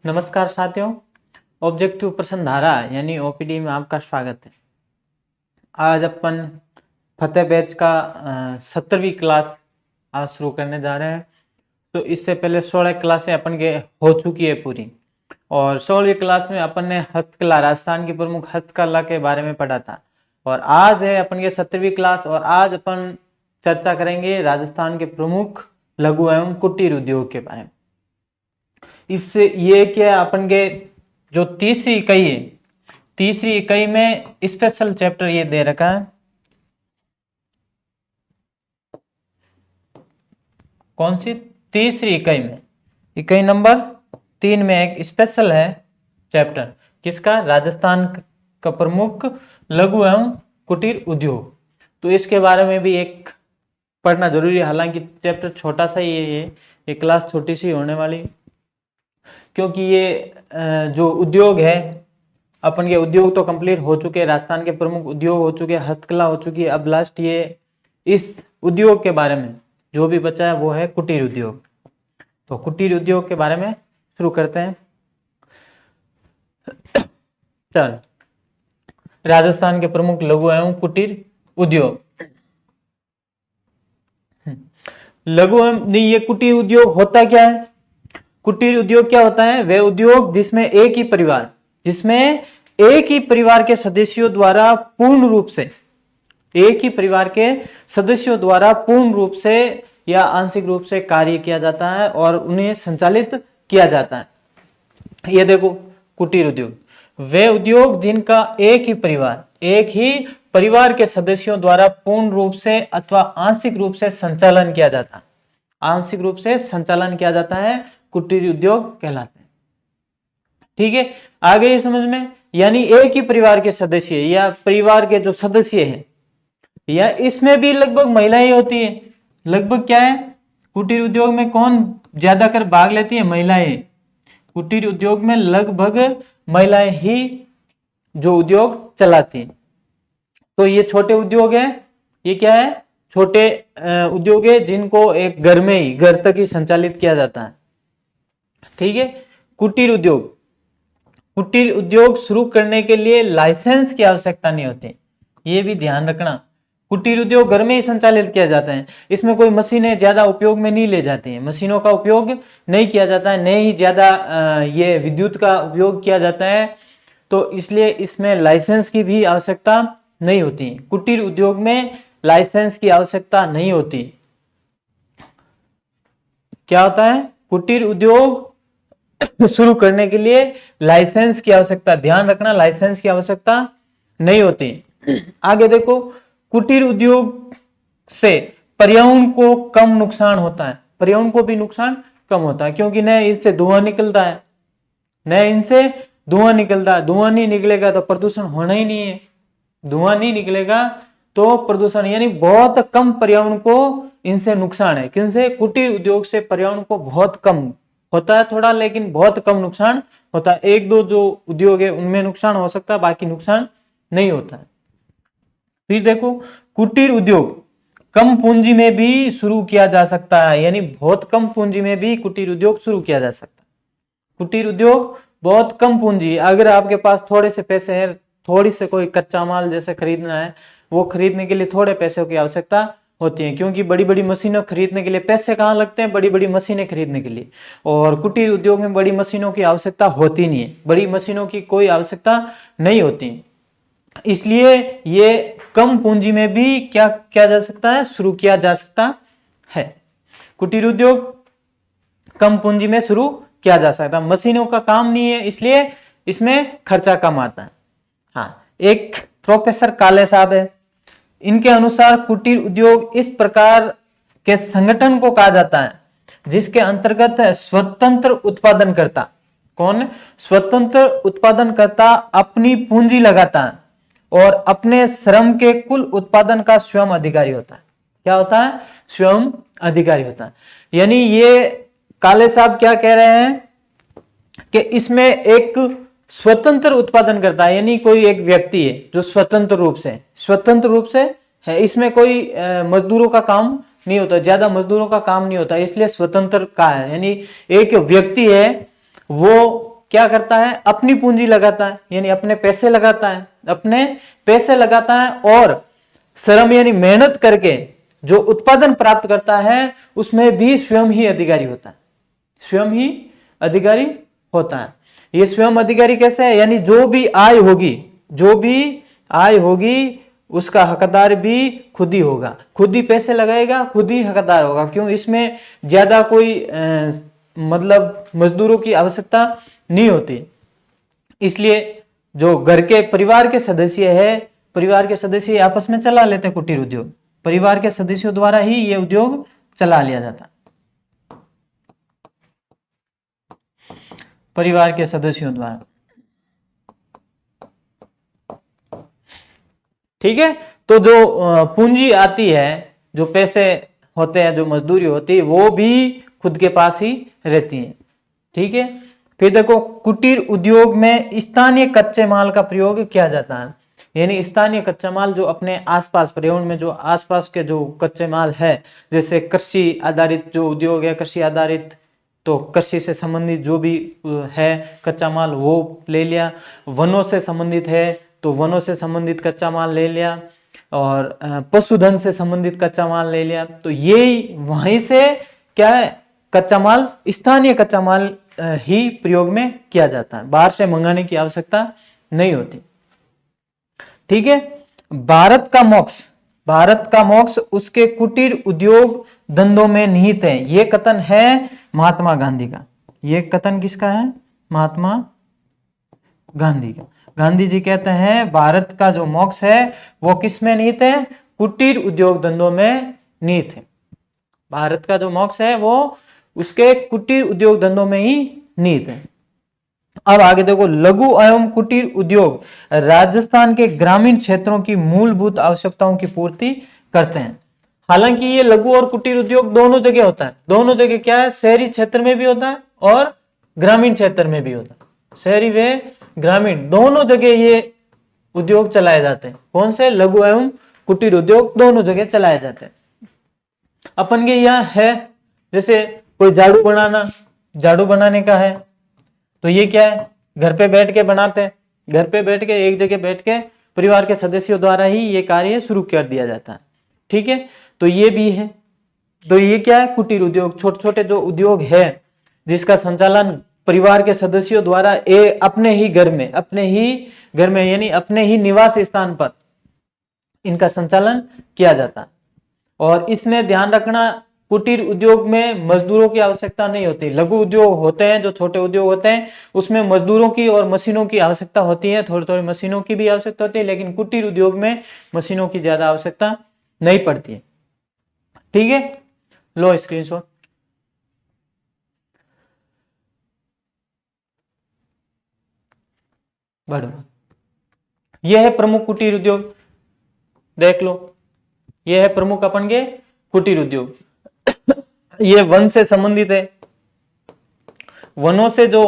नमस्कार साथियों, ऑब्जेक्टिव प्रश्न धारा यानी ओपीडी में आपका स्वागत है। आज अपन फतेह बैच का 17वीं क्लास आज शुरू करने जा रहे हैं। तो इससे पहले 16 क्लासें अपन के हो चुकी है पूरी, और 16वीं क्लास में अपन ने हस्तकला, राजस्थान की प्रमुख हस्तकला के बारे में पढ़ा था। और आज है अपन के 17वीं क्लास, और आज अपन चर्चा करेंगे राजस्थान के प्रमुख लघु एवं कुटीर उद्योग के बारे में। इससे ये क्या अपन के जो तीसरी इकाई है, तीसरी इकाई में स्पेशल चैप्टर ये दे रखा है। कौन सी? तीसरी इकाई में, इकाई नंबर 3 में एक स्पेशल है चैप्टर, किसका? राजस्थान का प्रमुख लघु एवं कुटीर उद्योग। तो इसके बारे में भी एक पढ़ना जरूरी है। हालांकि चैप्टर छोटा सा ही है, ये क्लास छोटी सी होने वाली, क्योंकि ये जो उद्योग है, अपन के उद्योग तो कंप्लीट हो चुके हैं, राजस्थान के प्रमुख उद्योग हो चुके हैं, हस्तकला हो चुकी है। अब लास्ट ये इस उद्योग के बारे में जो भी बचा है वो है कुटीर उद्योग। तो कुटीर उद्योग के बारे में शुरू करते हैं। चल, राजस्थान के प्रमुख लघु एवं कुटीर उद्योग। लघु एवं नहीं, ये कुटीर उद्योग होता क्या है? कुटीर उद्योग क्या होता है? वह उद्योग जिसमें एक ही परिवार के सदस्यों द्वारा पूर्ण रूप से, एक ही परिवार के सदस्यों द्वारा पूर्ण रूप से या आंशिक रूप से कार्य किया जाता है और उन्हें संचालित किया जाता है। ये देखो, कुटीर उद्योग वे उद्योग जिनका एक ही परिवार के सदस्यों द्वारा पूर्ण रूप से अथवा आंशिक रूप से संचालन किया जाता है, आंशिक रूप से संचालन किया जाता है, कुटीर उद्योग कहलाते हैं। ठीक है, आगे ये समझ में, यानी एक ही परिवार के सदस्य या परिवार के जो सदस्य हैं, या इसमें भी लगभग महिलाएं होती है। लगभग क्या है, कुटीर उद्योग में कौन ज्यादा कर भाग लेती है? महिलाएं। कुटीर उद्योग में लगभग महिलाएं ही जो उद्योग चलाती हैं। तो ये छोटे उद्योग है, ये क्या है? छोटे उद्योग है जिनको एक घर में ही, घर तक ही संचालित किया जाता है। ठीक है। कुटीर उद्योग शुरू करने के लिए लाइसेंस की आवश्यकता नहीं होती, ये भी ध्यान रखना। कुटीर उद्योग घर में ही संचालित किया जाता है, इसमें कोई मशीनें ज्यादा उपयोग में नहीं ले जाती हैं, मशीनों का उपयोग नहीं किया जाता है, नहीं ज्यादा ये विद्युत का उपयोग किया जाता है, तो इसलिए इसमें लाइसेंस की भी आवश्यकता नहीं होती। कुटीर उद्योग में लाइसेंस की आवश्यकता नहीं होती। क्या होता है? कुटीर उद्योग शुरू करने के लिए लाइसेंस की आवश्यकता, ध्यान रखना, लाइसेंस की आवश्यकता नहीं होती। आगे देखो, कुटीर उद्योग से पर्यावरण को कम नुकसान होता है, पर्यावरण को भी नुकसान कम होता है, क्योंकि न इनसे धुआं निकलता है, धुआं नहीं निकलेगा तो प्रदूषण होना ही नहीं है, धुआं नहीं निकलेगा तो प्रदूषण, यानी बहुत कम पर्यावरण को इनसे नुकसान है। किनसे? कुटीर उद्योग से पर्यावरण को बहुत कम होता है, थोड़ा, लेकिन बहुत कम नुकसान होता है। एक दो जो उद्योग है उनमें नुकसान हो सकता है, बाकी नुकसान नहीं होता है। फिर देखो, कुटीर उद्योग कम पूंजी में भी शुरू किया जा सकता है, यानी बहुत कम पूंजी में भी कुटीर उद्योग शुरू किया जा सकता है। कुटीर उद्योग बहुत कम पूंजी, अगर आपके पास थोड़े से पैसे हैं, थोड़ी से कोई कच्चा माल जैसे खरीदना है, वो खरीदने के लिए थोड़े पैसों की आवश्यकता होती है, क्योंकि बड़ी बड़ी मशीनों खरीदने के लिए पैसे कहाँ लगते हैं? बड़ी बड़ी मशीनें खरीदने के लिए। और कुटीर उद्योग में बड़ी मशीनों की आवश्यकता होती नहीं है, बड़ी मशीनों की कोई आवश्यकता नहीं होती, इसलिए ये कम पूंजी में भी क्या किया जा सकता है? शुरू किया जा सकता है। कुटीर उद्योग कम पूंजी में शुरू किया जा सकता है, मशीनों का काम नहीं है, इसलिए इसमें खर्चा कम आता है। हाँ, एक प्रोफेसर काले साहब है, इनके अनुसार कुटीर उद्योग इस प्रकार के संगठन को कहा जाता है जिसके अंतर्गत स्वतंत्र उत्पादनकर्ता, कौन? स्वतंत्र उत्पादनकर्ता अपनी पूंजी लगाता है और अपने श्रम के कुल उत्पादन का स्वयं अधिकारी होता है। क्या होता है? स्वयं अधिकारी होता है। यानी ये काले साहब क्या कह रहे हैं कि इसमें एक स्वतंत्र उत्पादन करता है, यानी कोई एक व्यक्ति है जो स्वतंत्र रूप से है, इसमें कोई मजदूरों का काम नहीं होता, ज्यादा मजदूरों का काम नहीं होता, इसलिए स्वतंत्र का है, यानी एक व्यक्ति है वो क्या करता है, अपनी पूंजी लगाता है, यानी अपने पैसे लगाता है, अपने पैसे लगाता है, और श्रम यानी मेहनत करके जो उत्पादन प्राप्त करता है उसमें भी स्वयं ही अधिकारी होता है, स्वयं ही अधिकारी होता है। ये स्वयं अधिकारी कैसे है, यानी जो भी आय होगी, जो भी आय होगी उसका हकदार भी खुद ही होगा, खुद ही पैसे लगाएगा, खुद ही हकदार होगा। क्यों, इसमें ज्यादा कोई मतलब मजदूरों की आवश्यकता नहीं होती। इसलिए जो घर के परिवार के सदस्य है, परिवार के सदस्य आपस में चला लेते हैं कुटीर उद्योग, परिवार के सदस्यों द्वारा ही ये उद्योग चला लिया जाता, परिवार के सदस्यों द्वारा। ठीक है, तो जो पूंजी आती है, जो पैसे होते हैं, जो मजदूरी होती है, वो भी खुद के पास ही रहती है। ठीक है, फिर देखो कुटीर उद्योग में स्थानीय कच्चे माल का प्रयोग किया जाता है, यानी स्थानीय कच्चा माल जो अपने आसपास पर्यावरण में जो आसपास के जो कच्चे माल है, जैसे कृषि आधारित जो उद्योग है, कृषि आधारित, तो कृषि से संबंधित जो भी है कच्चा माल वो ले लिया, वनों से संबंधित है तो वनों से संबंधित कच्चा माल ले लिया, और पशुधन से संबंधित कच्चा माल ले लिया। तो ये वहीं से क्या है, कच्चा माल, स्थानीय कच्चा माल ही प्रयोग में किया जाता है, बाहर से मंगाने की आवश्यकता नहीं होती। ठीक है, भारत का मोक्ष, भारत का मोक्ष उसके कुटीर उद्योग धंधों में निहित है। ये कथन है महात्मा गांधी का, ये कथन किसका है, महात्मा गांधी का। गांधी जी कहते हैं भारत का जो मोक्ष है वो किस में निहित है, कुटीर उद्योग धंधों में निहित है। भारत का जो मोक्ष है वो उसके कुटीर उद्योग धंधों में ही निहित है। अब आगे देखो, लघु एवं कुटीर उद्योग राजस्थान के ग्रामीण क्षेत्रों की मूलभूत आवश्यकताओं की पूर्ति करते हैं। हालांकि ये लघु और कुटीर उद्योग दोनों जगह होता है, दोनों जगह क्या है, शहरी क्षेत्र में भी होता है और ग्रामीण क्षेत्र में भी होता है, शहरी व ग्रामीण दोनों जगह ये उद्योग चलाए जाते हैं। कौन से, लघु एवं कुटीर उद्योग दोनों जगह चलाए जाते हैं। अपन के यहाँ है, जैसे कोई झाड़ू बनाना, झाड़ू बनाने का है, तो ये क्या है, घर पे बैठ के बनाते हैं, घर पे बैठ के एक जगह बैठ के परिवार के सदस्यों द्वारा ही ये कार्य शुरू कर दिया जाता है। ठीक है, तो ये भी है, तो ये क्या है, कुटीर उद्योग, छोटे छोटे जो उद्योग है जिसका संचालन परिवार के सदस्यों द्वारा अपने ही घर में यानी अपने ही निवास स्थान पर इनका संचालन किया जाता है। और इसमें ध्यान रखना, कुटीर उद्योग में मजदूरों की आवश्यकता नहीं होती। लघु उद्योग होते हैं, जो छोटे उद्योग होते हैं, उसमें मजदूरों की और मशीनों की आवश्यकता होती है, थोड़ी थोड़ी मशीनों की भी आवश्यकता होती है, लेकिन कुटीर उद्योग में मशीनों की ज्यादा आवश्यकता नहीं पड़ती है। ठीक है, लो स्क्रीनशॉट। बढ़ो, यह है प्रमुख कुटीर उद्योग, देख लो, यह है प्रमुख अपन के कुटीर उद्योग। ये वन से संबंधित है, वनों से जो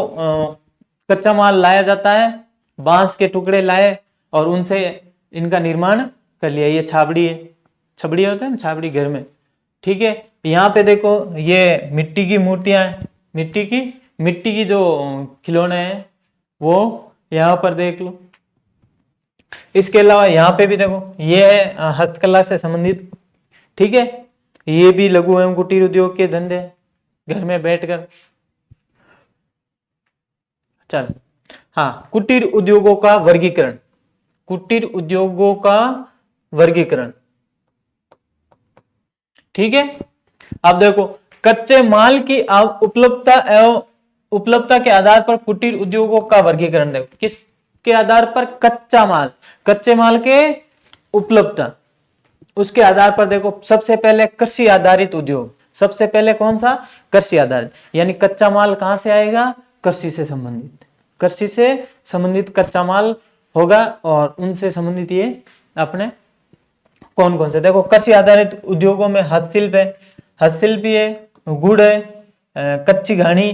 कच्चा माल लाया जाता है, बांस के टुकड़े लाए और उनसे इनका निर्माण कर लिया। ये छाबड़ी है, छबड़ी होता है ना, छाबड़ी घर में। ठीक है, यहाँ पे देखो ये मिट्टी की मूर्तियां हैं, मिट्टी की जो खिलौने हैं वो यहाँ पर देख लो। इसके अलावा यहाँ पे भी देखो, ये है हस्तकला से संबंधित। ठीक है, ये भी लघु एवं कुटीर उद्योग के धंधे, घर में बैठकर। चल, हाँ, कुटीर उद्योगों का वर्गीकरण, कुटीर उद्योगों का वर्गीकरण। ठीक है, अब देखो, कच्चे माल की उपलब्धता एवं उपलब्धता के आधार पर कुटीर उद्योगों का वर्गीकरण देखो, किसके आधार पर, कच्चा माल, कच्चे माल के उपलब्धता, उसके आधार पर देखो, सबसे पहले कृषि आधारित उद्योग, सबसे पहले कौन सा, कृषि आधारित, यानी कच्चा माल कहां से आएगा, कृषि से संबंधित, कृषि से संबंधित कच्चा माल होगा। और उनसे संबंधित ये अपने कौन कौन से, देखो कृषि आधारित उद्योगों में हस्तशिल्प है, हस्तशिल्प है, गुड़ है, कच्ची घानी,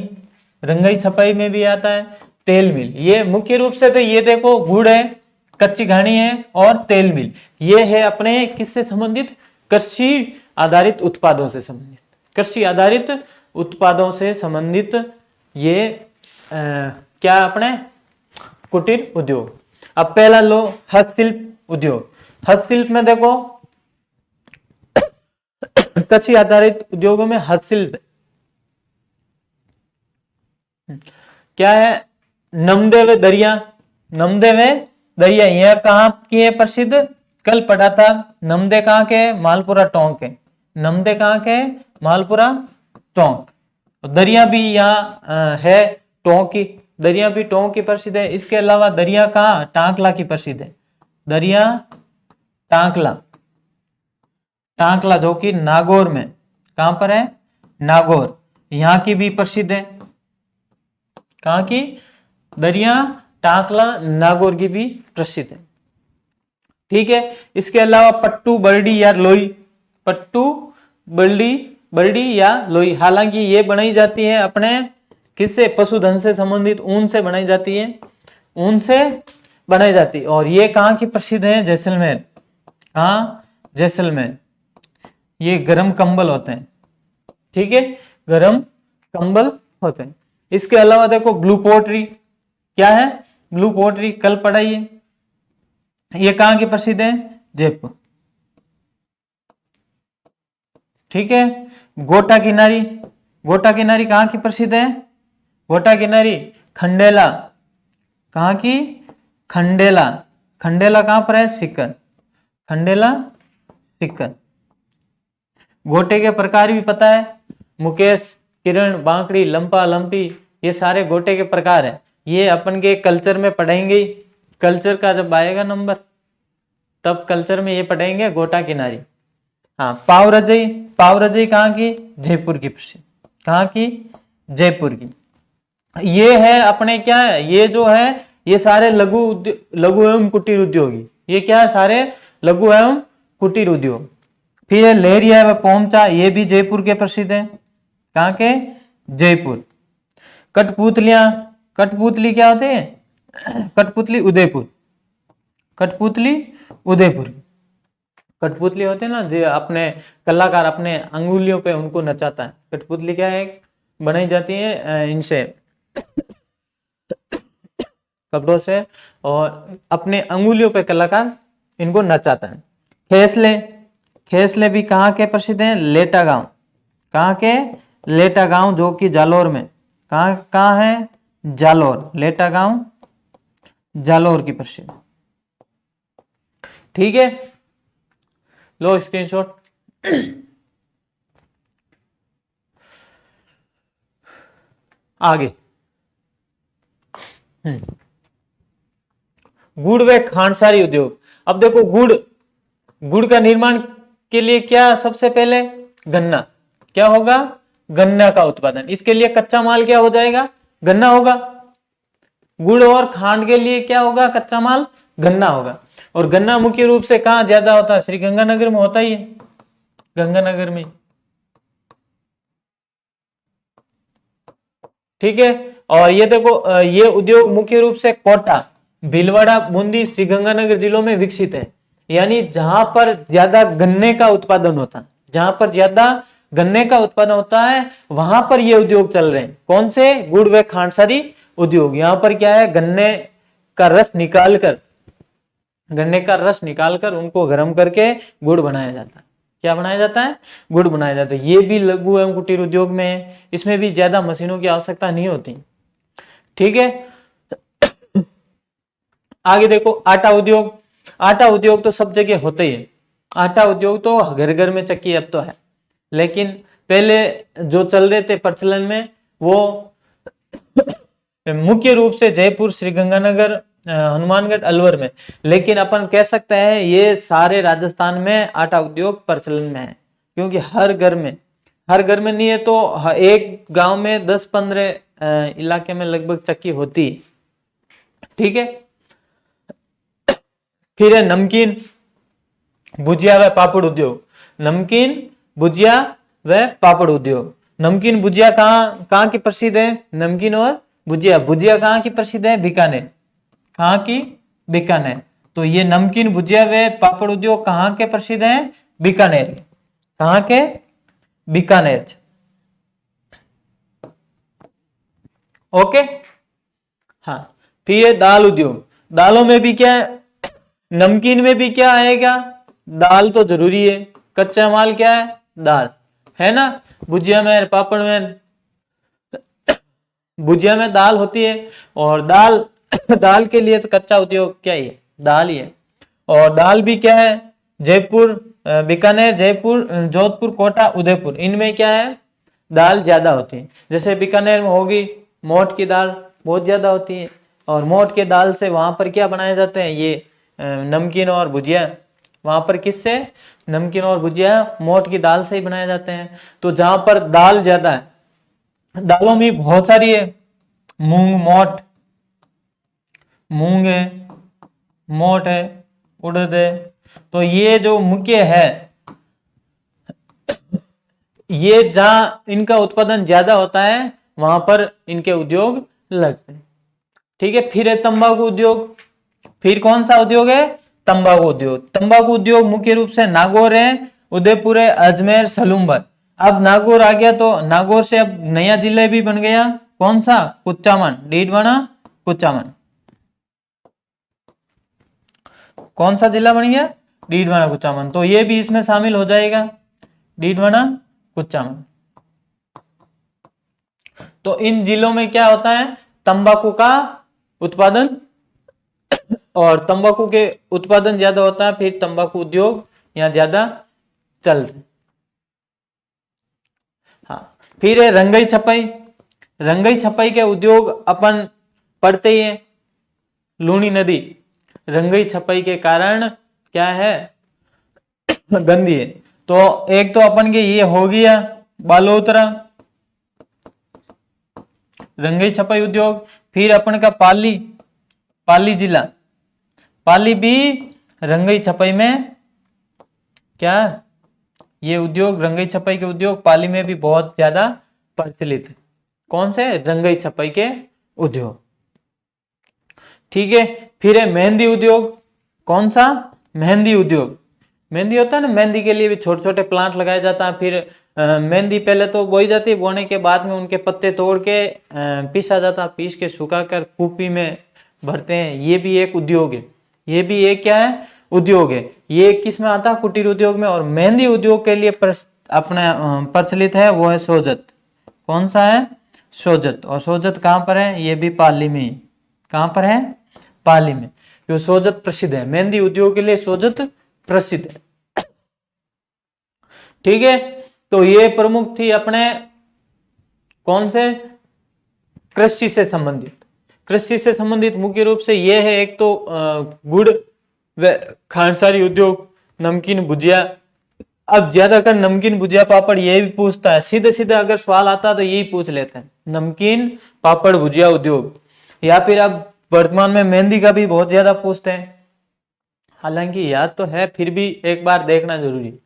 रंगाई छपाई में भी आता है, तेल मिल। ये मुख्य रूप से तो ये देखो, गुड़ है, कच्ची घानी है और तेल मिल, ये है अपने किससे संबंधित, कृषि आधारित उत्पादों से संबंधित, कृषि आधारित उत्पादों से संबंधित ये क्या है अपने कुटीर उद्योग। अब पहला लो हस्तशिल्प उद्योग। हस्तशिल्प में देखो कृषि आधारित उद्योगों में हस्तशिल्प क्या है, नमदेव दरिया। नमदेव दरिया यह कहां की है प्रसिद्ध, कल पढ़ा था। नमदे कहां के, मालपुरा टोंक के। नमदे कहां के, मालपुरा टोंक। दरिया भी यहाँ है टोंक की, दरिया भी टोंक की प्रसिद्ध है। इसके अलावा दरिया कहां, टांकला की प्रसिद्ध है। दरिया टांकला, टांकला जो कि नागौर में, कहां पर है, नागौर, यहां की भी प्रसिद्ध है। कहां की, दरिया टांकला नागौर की भी प्रसिद्ध है। ठीक है, इसके अलावा पट्टू बरडी या लोई, पट्टू बरडी या लोई, हालांकि ये बनाई जाती है अपने किससे, पशुधन से संबंधित ऊन से बनाई जाती है, ऊन से बनाई जाती है। और ये कहां की प्रसिद्ध है, जैसलमेर। कहां, जैसलमेर। ये गरम कंबल होते हैं, ठीक है, गरम कंबल होते हैं। इसके अलावा देखो ब्लू पोट्री, क्या है, ब्लू पोट्री, कल पढ़ाइए। ये कहां की प्रसिद्ध है, जयपुर। ठीक है, गोटा किनारी, गोटा किनारी कहां की प्रसिद्ध है, गोटा किनारी खंडेला। कहां की, खंडेला। खंडेला कहां पर है, सीकर। खंडेला सीकर। गोटे के प्रकार भी पता है, मुकेश, किरण, बांकड़ी, लंपा, लंपी, ये सारे गोटे के प्रकार है। ये अपन के कल्चर में पढ़ेंगे, कल्चर का जब आएगा नंबर तब कल्चर में ये पढ़ेंगे गोटा किनारी। हाँ, पाव रजई, पाव रजई कहाँ की, जयपुर की प्रसिद्ध। कहाँ की, जयपुर की। ये है अपने क्या है, ये जो है ये सारे लघु एवं कुटीर उद्योगी, ये क्या है, सारे लघु एवं कुटीर उद्योग। फिर लहरिया व पोमचा, ये भी जयपुर के प्रसिद्ध है। कहाँ के, जयपुर। कठपुतलियां, कठपुतली क्या होते हैं, कठपुतली उदयपुर। कठपुतली उदयपुर। कठपुतली होते हैं ना जो अपने कलाकार अपने अंगुलियों पे उनको नचाता है, कठपुतली क्या है, बनाई जाती है इनसे, कपड़ों से, और अपने अंगुलियों पे कलाकार इनको नचाता है। खेसले, खेसले भी कहाँ के प्रसिद्ध हैं, लेटा गांव। कहाँ के, लेटा गांव, जो कि जालोर में, कहाँ है, जालोर। लेटा गांव जालोर की प्रसिद्ध। ठीक है, लो स्क्रीनशॉट। आगे गुड़ व खांडसारी उद्योग। अब देखो गुड़, गुड़ का निर्माण के लिए क्या, सबसे पहले गन्ना, क्या होगा, गन्ना का उत्पादन। इसके लिए कच्चा माल क्या हो जाएगा, गन्ना होगा। गुड़ और खांड के लिए क्या होगा, कच्चा माल गन्ना होगा। और गन्ना मुख्य रूप से कहां ज्यादा होता है, श्री गंगानगर में होता ही है, गंगानगर में। ठीक है, और ये देखो ये उद्योग मुख्य रूप से कोटा, भीलवाड़ा, बूंदी, श्री गंगानगर जिलों में विकसित है। यानी जहां पर ज्यादा गन्ने का उत्पादन होता है, जहां पर ज्यादा गन्ने का उत्पादन होता है वहां पर ये उद्योग चल रहे हैं। कौन से, गुड़ व खांडसारी उद्योग। यहाँ पर क्या है, गन्ने का रस निकालकर, गन्ने का रस निकालकर उनको गर्म करके गुड़ बनाया जाता है। क्या बनाया जाता है, गुड़ बनाया जाता है। ये भी लघु एवं कुटीर उद्योग में है, इसमें भी ज्यादा मशीनों की आवश्यकता नहीं होती। ठीक है, आगे देखो आटा उद्योग। आटा उद्योग तो सब जगह होते ही है, आटा उद्योग तो घर घर में चक्की अब तो है, लेकिन पहले जो चल रहे थे प्रचलन में वो मुख्य रूप से जयपुर, श्रीगंगानगर, हनुमानगढ़, अलवर में। लेकिन अपन कह सकते हैं ये सारे राजस्थान में आटा उद्योग प्रचलन में है, क्योंकि हर घर में नहीं है तो एक गांव में 10-15 इलाके में लगभग चक्की होती है। ठीक है, फिर है नमकीन, भुजिया व पापड़ उद्योग। नमकीन, भुजिया व पापड़ उद्योग। नमकीन भुजिया कहाँ की प्रसिद्ध है, नमकीन और भुजिया। भुजिया कहाँ की प्रसिद्ध है, बीकानेर। कहाँ की, बीकानेर। तो ये नमकीन, भुजिया व पापड़ उद्योग कहाँ के प्रसिद्ध है, बीकानेर। कहाँ के, बीकानेर। ओके, हाँ, फिर ये दाल उद्योग, दालों में भी क्या है, नमकीन में भी क्या आएगा, दाल तो जरूरी है, कच्चा माल क्या है, दाल, है ना। भुजिया में, पापड़ में, भुजिया में दाल होती है, और दाल दाल के लिए तो कच्चा उद्योग क्या ही है, दाल ही है। और दाल भी क्या है, जयपुर, बीकानेर, जयपुर, जोधपुर, कोटा, उदयपुर, इनमें क्या है, दाल ज्यादा होती है। जैसे बीकानेर में होगी मोठ की दाल, बहुत ज्यादा होती है, और मोठ के दाल से वहां पर क्या बनाए जाते हैं, ये नमकीन और भुजिया, वहां पर किससे, नमकीन और भुजिया मोठ की दाल से ही बनाए जाते हैं। तो जहां पर दाल ज्यादा है, दालों में बहुत सारी है, मूंग मोठ, मूंग है, मोठ है, उड़द है। तो ये जो मुख्य है, ये जहां इनका उत्पादन ज्यादा होता है वहां पर इनके उद्योग लगते हैं। ठीक है, फिर है तंबाकू उद्योग। फिर कौन सा उद्योग है, तंबाकू उद्योग। तंबाकू उद्योग मुख्य रूप से नागौर है, उदयपुर है, अजमेर, सलूम्बर। अब नागौर आ गया तो नागौर से अब नया जिला भी बन गया, कौन सा, कुचामन, डीडवाना, कुचामन। कौन सा जिला बन गया, डीडवाना कुचामन। तो ये भी इसमें शामिल हो जाएगा, डीडवाना कुचामन। तो इन जिलों में क्या होता है, तंबाकू का उत्पादन, और तंबाकू के उत्पादन ज्यादा होता है, फिर तंबाकू उद्योग यहाँ ज्यादा चलते। हाँ, फिर है रंगई छपाई। रंगई छपाई के उद्योग अपन पढ़ते ही है, लूनी नदी रंगई छपाई के कारण क्या है, गंदी है। तो एक तो अपन के ये हो गया बालोतरा, रंगई छपाई उद्योग। फिर अपन का पाली, पाली जिला, पाली भी रंगई छपाई में क्या, ये उद्योग, रंगई छपाई के उद्योग पाली में भी बहुत ज्यादा प्रचलित है। कौन से, रंगई छपाई के उद्योग। ठीक है, फिर है मेहंदी उद्योग। कौन सा, मेहंदी उद्योग। मेहंदी होता है ना, मेहंदी के लिए भी छोटे छोटे प्लांट लगाया जाता है। फिर मेहंदी पहले तो बोई जाती है, बोने के बाद में उनके पत्ते तोड़ के पीसा जाता है, पीस के सुखाकर कूपी में भरते हैं। ये भी एक उद्योग है, ये भी एक क्या है, उद्योग है। ये किस में आता है, कुटीर उद्योग में। और मेहंदी उद्योग के लिए अपने प्रचलित है वो है सोजत। कौन सा है, सोजत। और सोजत कहाँ पर है, ये भी पाली में ही। कहाँ पर है, पाली में। जो सोजत प्रसिद्ध है, मेहंदी उद्योग के लिए सोजत प्रसिद्ध है। ठीक है, तो ये प्रमुख थी अपने कौन से, कृषि से संबंधित। कृषि से संबंधित मुख्य रूप से ये है, एक तो गुड़ व खांडसारी उद्योग, नमकीन भुजिया। अब ज्यादातर नमकीन भुजिया पापड़ यही भी पूछता है, सीधे सीधे अगर सवाल आता तो यही पूछ लेते हैं, नमकीन पापड़ भुजिया उद्योग। या फिर अब वर्तमान में मेहंदी का भी बहुत ज्यादा पूछते हैं, हालांकि याद तो है, फिर भी एक बार देखना जरूरी।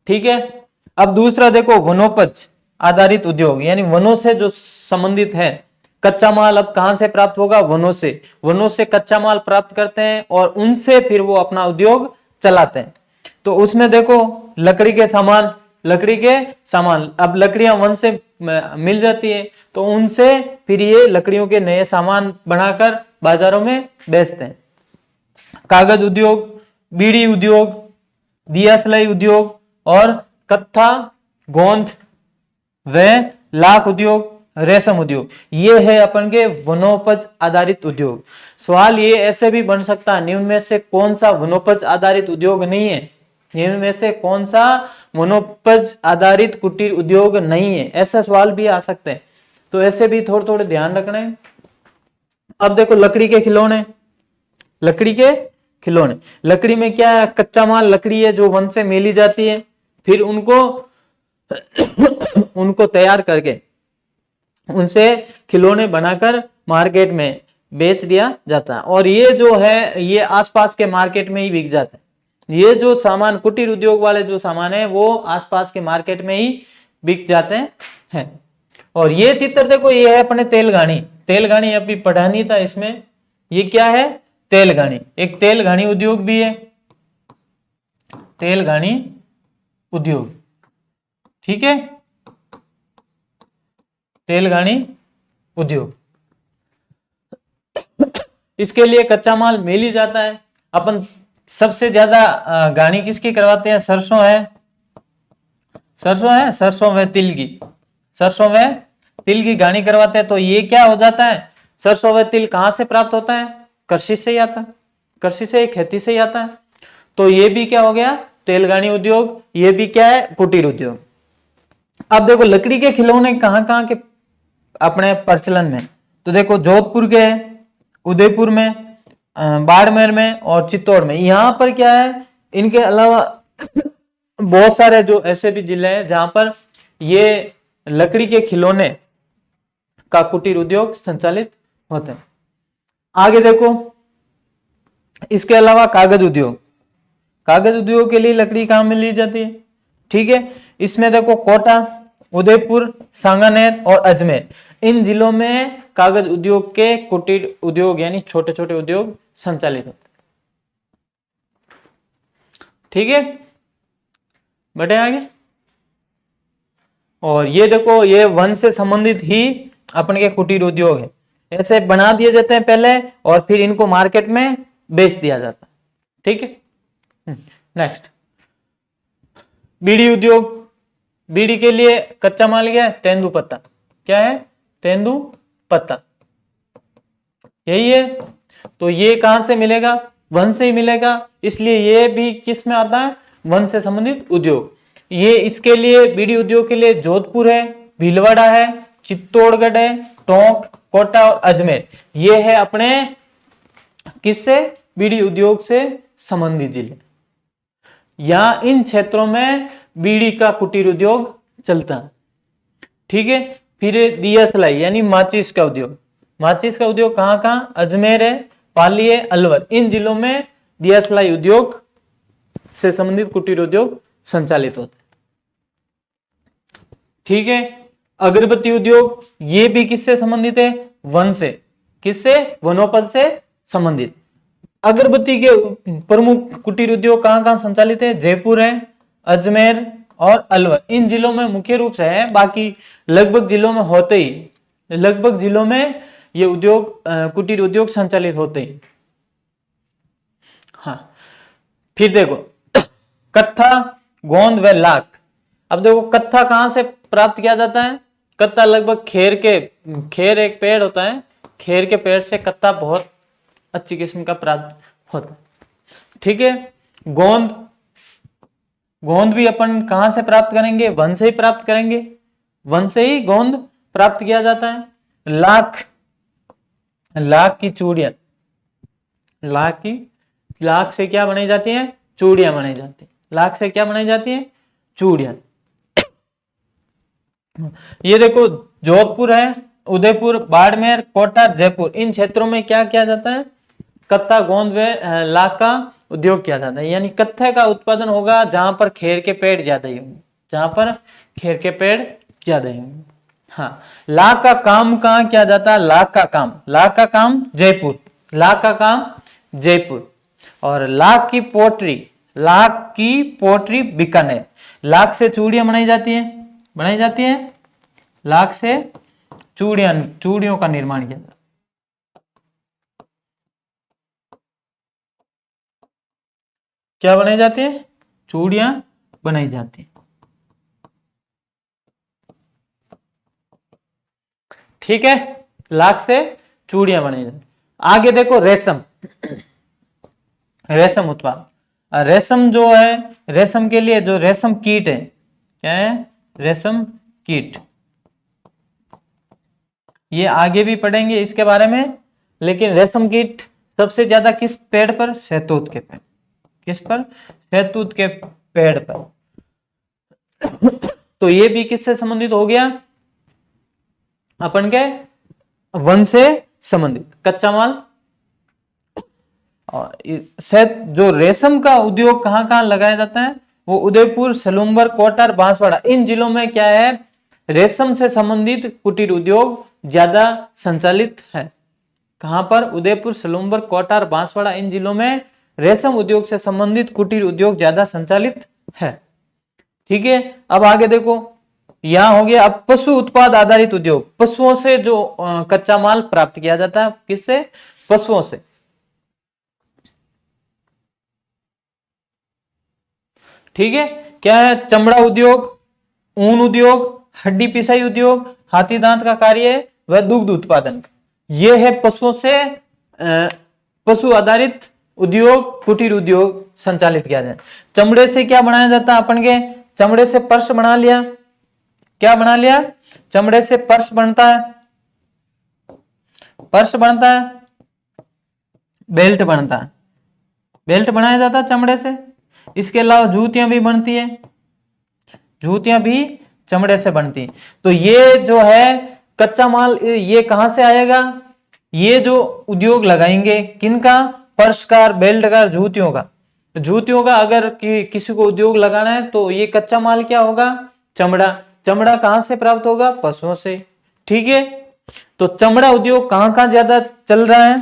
ठीक है, अब दूसरा देखो, वनोपज आधारित उद्योग, यानी वनों से जो संबंधित है। कच्चा माल अब कहां से प्राप्त होगा, वनों से। वनों से कच्चा माल प्राप्त करते हैं और उनसे फिर वो अपना उद्योग चलाते हैं। तो उसमें देखो, लकड़ी के सामान, लकड़ी के सामान, अब लकड़ियां वन से मिल जाती है, तो उनसे फिर ये लकड़ियों के नए सामान बनाकर बाजारों में बेचते हैं। कागज उद्योग, बीड़ी उद्योग, दिया सिलाई उद्योग, और कत्था, गोंद व लाख उद्योग, रेशम उद्योग, ये है अपन के वनोपज आधारित उद्योग। सवाल ये ऐसे भी बन सकता है, निम्न में से कौन सा वनोपज आधारित उद्योग नहीं है, निम्न में से कौन सा वनोपज आधारित कुटीर उद्योग नहीं है, ऐसा सवाल भी आ सकते हैं। तो ऐसे भी थोड़े थोड़े ध्यान रखना है। अब देखो, लकड़ी के खिलौने, लकड़ी के खिलौने, लकड़ी में क्या है, कच्चा माल लकड़ी है जो वन से मिली जाती है, फिर उनको उनको तैयार करके उनसे खिलौने बनाकर मार्केट में बेच दिया जाता है। और ये जो है, ये आसपास के मार्केट में ही बिक जाता है। ये जो सामान, कुटीर उद्योग वाले जो सामान है, वो आसपास के मार्केट में ही बिक जाते हैं। और ये चित्र देखो, ये है अपने तेलघानी। तेलघानी अभी पढ़ा नहीं था इसमें, ये क्या है, तेलघानी। एक तेलघानी उद्योग भी है, तेलघानी उद्योग। ठीक है, तेलघानी उद्योग। इसके लिए कच्चा माल मिल ही जाता है। अपन सबसे ज्यादा गाड़ी किसकी करवाते हैं? सरसों है, सरसों व तिल की, सरसों व तिल की घानी करवाते हैं। तो ये क्या हो जाता है? सरसों व तिल कहां से प्राप्त होता है? कृषि से ही आता है, कृषि से, खेती से ही आता है। तो ये भी क्या हो गया? तेलगानी उद्योग। ये भी क्या है? कुटीर उद्योग। अब देखो लकड़ी के खिलौने कहां कहां के अपने प्रचलन में, तो देखो जोधपुर के, उदयपुर में, बाड़मेर में और चित्तौड़ में। यहां पर क्या है, इनके अलावा बहुत सारे जो ऐसे भी जिले हैं जहां पर ये लकड़ी के खिलौने का कुटीर उद्योग संचालित होते हैं। आगे देखो, इसके अलावा कागज उद्योग, कागज उद्योग के लिए लकड़ी कहां मिल जाती है? ठीक है, इसमें देखो कोटा, उदयपुर, सांगानेर और अजमेर, इन जिलों में कागज उद्योग के कुटीर उद्योग यानी छोटे छोटे उद्योग संचालित होते हैं। ठीक है, बढ़े आगे। और ये देखो, ये वन से संबंधित ही अपन के कुटीर उद्योग है। ऐसे बना दिए जाते हैं पहले और फिर इनको मार्केट में बेच दिया जाता है। ठीक है, नेक्स्ट बीड़ी उद्योग। बीड़ी के लिए कच्चा माल क्या है? तेंदू पत्ता। क्या है? तेंदू पत्ता, यही है। तो ये कहां से मिलेगा? वन से ही मिलेगा, इसलिए ये भी किस में आता है? वन से संबंधित उद्योग। ये इसके लिए बीड़ी उद्योग के लिए जोधपुर है, भीलवाड़ा है, चित्तौड़गढ़ है, टोंक, कोटा और अजमेर, ये है अपने किससे? बीड़ी उद्योग से संबंधित जिले। यहां इन क्षेत्रों में बीड़ी का कुटीर उद्योग चलता है। ठीक है, फिर दिया सलाई यानी माचिस का उद्योग। माचिस का उद्योग कहां कहां? अजमेर है, पाली है, अलवर, इन जिलों में दिया सलाई उद्योग से संबंधित कुटीर उद्योग संचालित होते हैं। ठीक है, अगरबत्ती उद्योग, ये भी किससे संबंधित है? वन से। किससे? वनोपज से संबंधित। अगरबत्ती के प्रमुख कुटीर उद्योग कहां कहां संचालित है? जयपुर है, अजमेर और अलवर, इन जिलों में मुख्य रूप से है। बाकी लगभग जिलों में होते ही, लगभग जिलों में ये उद्योग कुटीर उद्योग संचालित होते ही। हाँ, फिर देखो कत्था, गोंद व लाख। अब देखो कत्था कहां से प्राप्त किया जाता है? कत्था लगभग खेर एक पेड़ होता है, खेर के पेड़ से कत्था बहुत अच्छी किस्म का प्राप्त होता है। ठीक है, गोंद, गोंद भी अपन कहां से प्राप्त करेंगे? वन से ही प्राप्त करेंगे, वन से ही गोंद प्राप्त किया जाता है। लाख, लाख की चूड़ियां, लाख से क्या बनाई जाती है? चूड़ियां बनाई जाती है। लाख से क्या बनाई जाती है? चूड़ियां। ये देखो जोधपुर है, उदयपुर, बाड़मेर, कोटा, जयपुर, इन क्षेत्रों में क्या किया जाता है? कत्था, गोंद व लाख का उद्योग किया जाता है। यानी कत्थे का उत्पादन होगा जहां पर खेर के पेड़ ज्यादा ही होंगे, जहां पर खेर के पेड़ ज्यादा ही होंगे। हाँ, लाख का काम कहां किया जाता है? लाख का काम जयपुर, लाख का काम जयपुर। और लाख की पोट्री बीकानेर। लाख से चूड़ियां बनाई जाती हैं, लाख से चूड़ियों का निर्माण किया जाता है। क्या बनाई जाती है? चूड़ियां बनाई जाती है। ठीक है, लाख से चूड़ियां बनाई जाती। आगे देखो रेशम, रेशम उत्पाद। रेशम जो है, रेशम के लिए जो रेशम कीट है, क्या है? रेशम कीट। ये आगे भी पढ़ेंगे इसके बारे में, लेकिन रेशम कीट सबसे ज्यादा किस पेड़ पर? शहतूत के पेड़। किस पर? शहतूत के पेड़ पर। तो ये भी किससे संबंधित हो गया? अपन के वन से संबंधित कच्चा माल। और जो रेशम का उद्योग कहां कहां लगाया जाता है? वो उदयपुर, सलूम्बर, कोटा, बांसवाड़ा, इन जिलों में क्या है? रेशम से संबंधित कुटीर उद्योग ज्यादा संचालित है। कहां पर? उदयपुर, सलूम्बर, कोटा, बांसवाड़ा, इन जिलों में रेशम उद्योग से संबंधित कुटीर उद्योग ज्यादा संचालित है। ठीक है, अब आगे देखो, यहां हो गया अब पशु उत्पाद आधारित उद्योग। पशुओं से जो कच्चा माल प्राप्त किया जाता है, किससे? पशुओं से। ठीक है, क्या है? चमड़ा उद्योग, ऊन उद्योग, हड्डी पिसाई उद्योग, हाथी दांत का कार्य व दुग्ध उत्पादन। ये है पशुओं से पशु आधारित उद्योग, कुटीर उद्योग संचालित किया जाए। चमड़े से क्या बनाया जाता है? अपन के चमड़े से पर्स बना लिया। क्या बना लिया? चमड़े से पर्स बनता है, पर्स बनता है, बेल्ट बनता है, बेल्ट बनाया जाता है चमड़े से। इसके अलावा जूतियां भी बनती है, जूतियां भी चमड़े से बनती। तो ये जो है कच्चा माल, ये कहां से आएगा? ये जो उद्योग लगाएंगे किनका? पर्स का, बेल्ट का, जूतियों का। जूतियों का अगर किसी को उद्योग लगाना है तो ये कच्चा माल क्या होगा? चमड़ा। चमड़ा कहां से प्राप्त होगा? पशुओं से। ठीक है, तो चमड़ा उद्योग कहां कहां ज्यादा चल रहा है?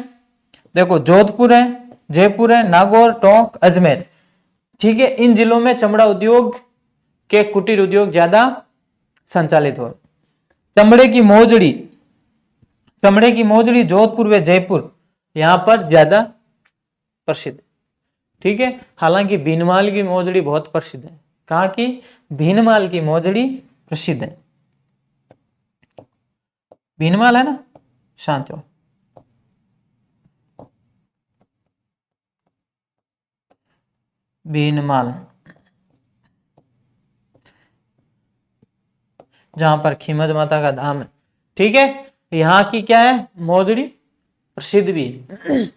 देखो, जोधपुर है, जयपुर है, नागौर, टोंक, अजमेर। ठीक है, इन जिलों में चमड़ा उद्योग के कुटीर उद्योग ज्यादा संचालित हो। चमड़े की मोजड़ी, चमड़े की मोजड़ी जोधपुर व जयपुर यहां पर ज्यादा प्रसिद्ध। ठीक है, हालांकि भीनमाल की मोजड़ी बहुत प्रसिद्ध है। कहां की? भीनमाल की मोजड़ी प्रसिद्ध है। भीनमाल है ना, शांत हो। भीनमाल, जहां पर खीमज माता का धाम है। ठीक है, यहां की क्या है? मोजड़ी प्रसिद्ध भी है।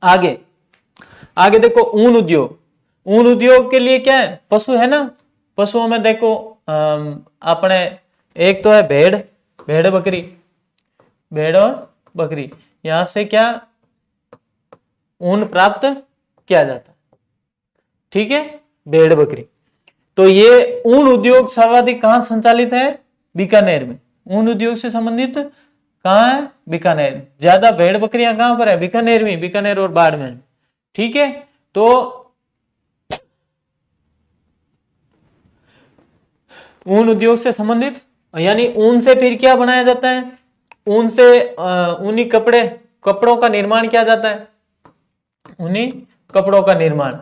आगे आगे देखो, ऊन उद्योग। ऊन उद्योग के लिए क्या है? पशु है ना, पशुओं में देखो अपने एक तो है भेड़, भेड़ बकरी, भेड़ और बकरी। यहां से क्या ऊन प्राप्त किया जाता है। ठीक है, भेड़ बकरी। तो ये ऊन उद्योग सर्वाधिक कहां संचालित है? बीकानेर में। ऊन उद्योग से संबंधित कहां है? बीकानेर। ज्यादा भेड़ बकरियां कहां पर है? बीकानेर में, बीकानेर और बाड़मेर। ठीक है, तो ऊन उद्योग से संबंधित, यानी ऊन से फिर क्या बनाया जाता है? ऊन से ऊनी कपड़े, कपड़ों का निर्माण किया जाता है, ऊनी कपड़ों का निर्माण।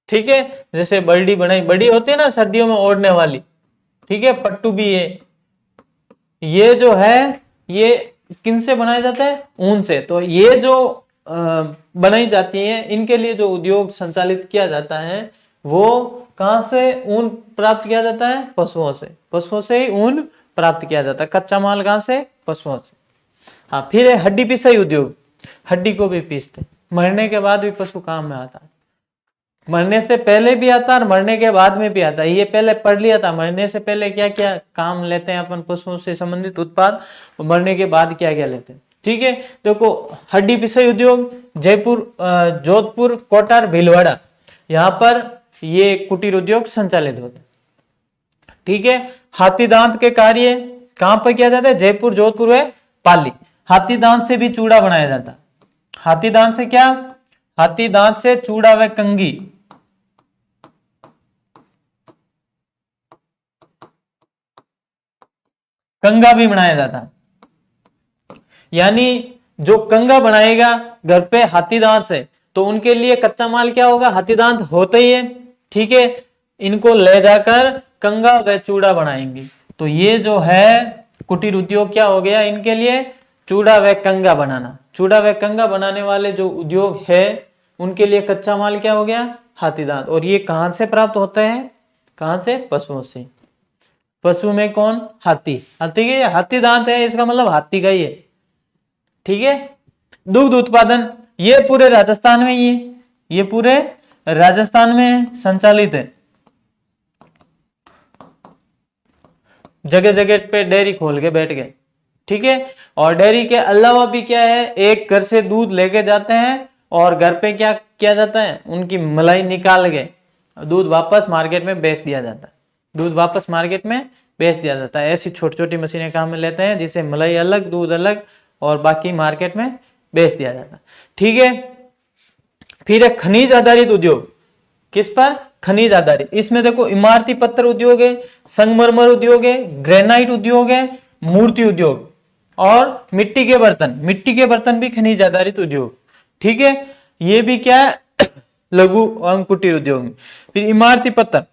ठीक है, जैसे बर्डी बनाई, बड़ी होती है ना सर्दियों में ओढ़ने वाली। ठीक है, पट्टू भी है। ये जो है ये किन से बनाया जाता है? ऊन से। तो ये जो बनाई जाती है, इनके लिए जो उद्योग संचालित किया जाता है वो कहां से ऊन प्राप्त किया जाता है? पशुओं से। पशुओं से ही ऊन प्राप्त किया जाता है। कच्चा माल कहां से? पशुओं से। हाँ, फिर है हड्डी पिसाई उद्योग। हड्डी को भी पीसते, मरने के बाद भी पशु काम में आता है। मरने से पहले भी आता है और मरने के बाद में भी आता है। ये पहले पढ़ लिया था, मरने से पहले क्या क्या काम लेते हैं अपन पशुओं से संबंधित उत्पाद, और मरने के बाद क्या क्या लेते हैं। ठीक है, देखो हड्डी पिसाई उद्योग जयपुर, जोधपुर, कोटार, भीलवाड़ा, यहाँ पर ये कुटीर उद्योग संचालित होते हैं। ठीक है, हाथी दांत के कार्य कहां पर किया जाता है? जयपुर, जोधपुर व पाली। हाथी दांत से भी चूड़ा बनाया जाता है। हाथी दांत से क्या? हाथी दांत से चूड़ा व कंघी, कंगा भी बनाया जाता है। यानी जो कंगा बनाएगा घर पे हाथी दांत से, तो उनके लिए कच्चा माल क्या होगा? हाथी दांत होते ही है। ठीक है, इनको ले जाकर कंगा व चूड़ा बनाएंगे। तो ये जो है कुटीर उद्योग क्या हो गया इनके लिए? चूड़ा व कंगा बनाना। चूड़ा व कंगा बनाने वाले जो उद्योग है उनके लिए कच्चा माल क्या हो गया? हाथी दांत। और ये कहां से प्राप्त होते हैं? कहां से? पशुओं से। पशु में कौन? हाथी। हाथी के हाथी दांत है, इसका मतलब हाथी का ही है। ठीक है, दुग्ध उत्पादन ये पूरे राजस्थान में ही है, ये पूरे राजस्थान में संचालित है। जगह जगह पे डेयरी खोल के बैठ गए। ठीक है, और डेयरी के अलावा भी क्या है? एक घर से दूध लेके जाते हैं और घर पे क्या किया जाता है? उनकी मलाई निकाल के दूध वापस मार्केट में बेच दिया जाता है। दूध वापस मार्केट में बेच दिया जाता है। ऐसी छोटी छोटी मशीनें काम में लेते हैं जिससे मलाई अलग, दूध अलग, और बाकी मार्केट में बेच दिया जाता है। ठीक है, फिर है खनिज आधारित उद्योग। किस पर? खनिज आधारित, इसमें देखो इमारती पत्थर उद्योग है, संगमरमर उद्योग है, ग्रेनाइट उद्योग है, मूर्ति उद्योग और मिट्टी के बर्तन। मिट्टी के बर्तन भी खनिज आधारित उद्योग, ठीक है। ये भी क्या है, लघु एवं कुटीर उद्योग में। फिर इमारती पत्थर,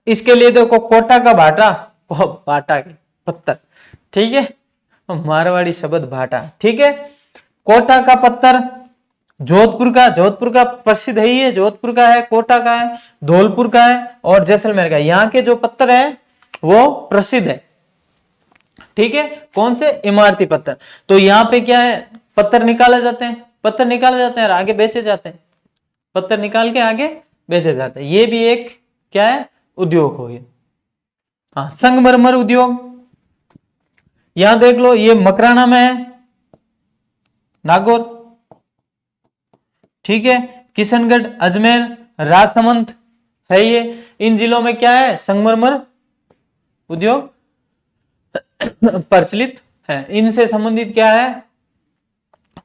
इसके लिए देखो कोटा का भाटा, भाटा के पत्थर, ठीक है, मारवाड़ी शब्द भाटा, ठीक है। कोटा का पत्थर जोधपुर का प्रसिद्ध है, ये जोधपुर का है, कोटा का है, धौलपुर का है और जैसलमेर का। यहाँ के जो पत्थर है वो प्रसिद्ध है, ठीक है। कौन से? इमारती पत्थर। तो यहाँ पे क्या है, पत्थर निकाले जाते हैं, पत्थर निकाले जाते हैं और आगे बेचे जाते हैं, पत्थर निकाल के आगे बेचे जाते हैं। ये भी एक क्या है, उद्योग हो गया। हाँ, संगमरमर उद्योग, यहां देख लो, ये मकराना में है, नागौर, ठीक है। किशनगढ़, अजमेर, राजसमंद है ये। इन जिलों में क्या है, संगमरमर उद्योग प्रचलित है। इनसे संबंधित क्या है,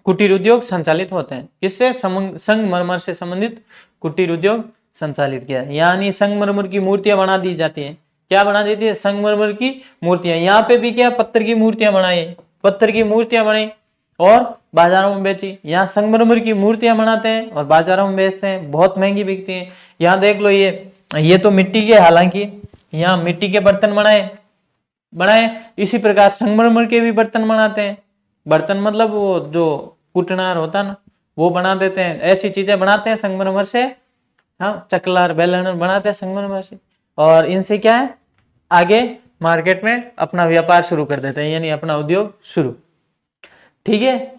कुटीर उद्योग संचालित होते हैं। किससे? संगमरमर से संबंधित कुटीर उद्योग संचालित किया, यानी संगमरमर की मूर्तियां बना दी जाती हैं। क्या बना देती है? संगमरमर की मूर्तियां। यहाँ पे भी क्या, पत्थर की मूर्तियां बनाई, पत्थर की मूर्तियां बनाई और बाजारों में बेची। यहाँ संगमरमर की मूर्तियां बनाते हैं और बाजारों में बेचते हैं, बहुत महंगी बिकती हैं। यहाँ देख लो, ये तो मिट्टी के, हालांकि यहाँ मिट्टी के बर्तन बनाए। इसी प्रकार संगमरमर के भी बर्तन बनाते हैं। बर्तन मतलब वो जो कुटनार होता ना, वो बना देते हैं, ऐसी चीजें बनाते हैं संगमरमर से। हाँ, चकलार, बेलनर बनाते हैं संगमरमर से, और इनसे क्या है, आगे मार्केट में अपना व्यापार शुरू कर देते हैं, यानी अपना उद्योग शुरू, ठीक है।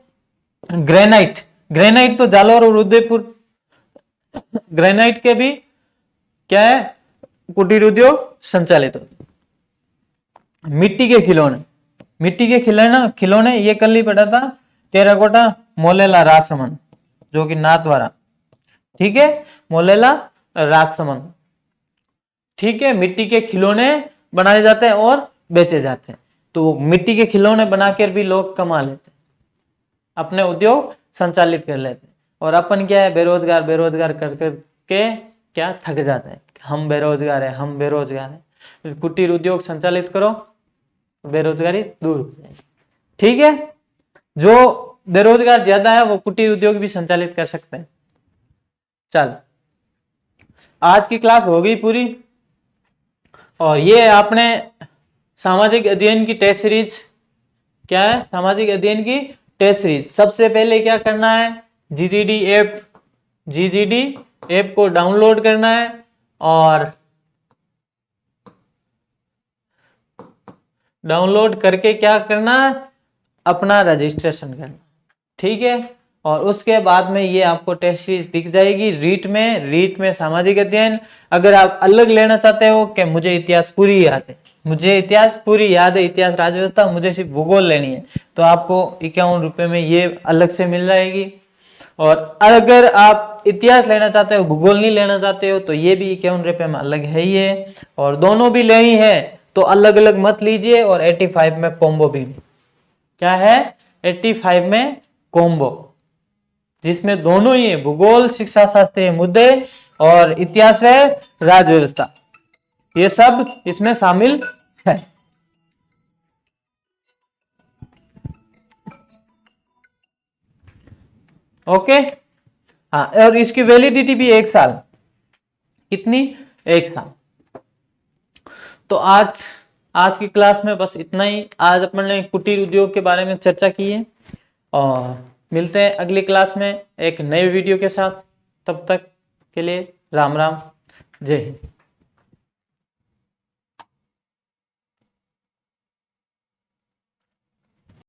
ग्रेनाइट तो जालौर और उदयपुर, ग्रेनाइट के भी क्या है, कुटीर उद्योग संचालित होते। मिट्टी के खिलौने ये कल ही पढ़ा था, टेराकोटा, मोलेला, राजसमंद, जो कि नाथद्वारा, ठीक है, मोलेला, राजसमंद, ठीक है। मिट्टी के खिलौने बनाए जाते हैं और बेचे जाते हैं। तो मिट्टी के खिलौने बनाकर भी लोग कमा लेते हैं, अपने उद्योग संचालित कर लेते हैं। और अपन क्या है, बेरोजगार कर के क्या थक जाते हैं, हम बेरोजगार है। कुटीर उद्योग संचालित करो, बेरोजगारी दूर हो जाएगी, ठीक है। जो बेरोजगार ज्यादा है वो कुटीर उद्योग भी संचालित कर सकते हैं। चल, आज की क्लास हो गई पूरी, और ये आपने सामाजिक अध्ययन की टेस्ट सीरीज, क्या है, सामाजिक अध्ययन की टेस्ट सीरीज। सबसे पहले क्या करना है, जीजीडी ऐप को डाउनलोड करना है और डाउनलोड करके क्या करना, अपना रजिस्ट्रेशन करना, ठीक है। और उसके बाद में ये आपको टेस्ट सीरीज दिख जाएगी रीट में सामाजिक अध्ययन। अगर आप अलग लेना चाहते हो कि मुझे इतिहास पूरी याद है, इतिहास राज्य व्यवस्था, मुझे सिर्फ भूगोल लेनी है, तो आपको 51 रुपए में ये अलग से मिल जाएगी। और अगर आप इतिहास लेना चाहते हो, भूगोल नहीं लेना चाहते हो, तो ये भी 51 रुपए में अलग है ये। और दोनों भी लेनी है तो अलग अलग मत लीजिए। और 85 में कॉम्बो भी, क्या है, 85 में कॉम्बो, जिसमें दोनों ही है, भूगोल, शिक्षा शास्त्रीय मुद्दे और इतिहास व राज्य व्यवस्था, ये सब इसमें शामिल है। ओके, हाँ, और इसकी वैलिडिटी भी 1 साल। कितनी? 1 साल। तो आज की क्लास में बस इतना ही। आज अपन ने कुटीर उद्योग के बारे में चर्चा की है, और मिलते हैं अगली क्लास में एक नए वीडियो के साथ। तब तक के लिए राम राम, जय हिंद।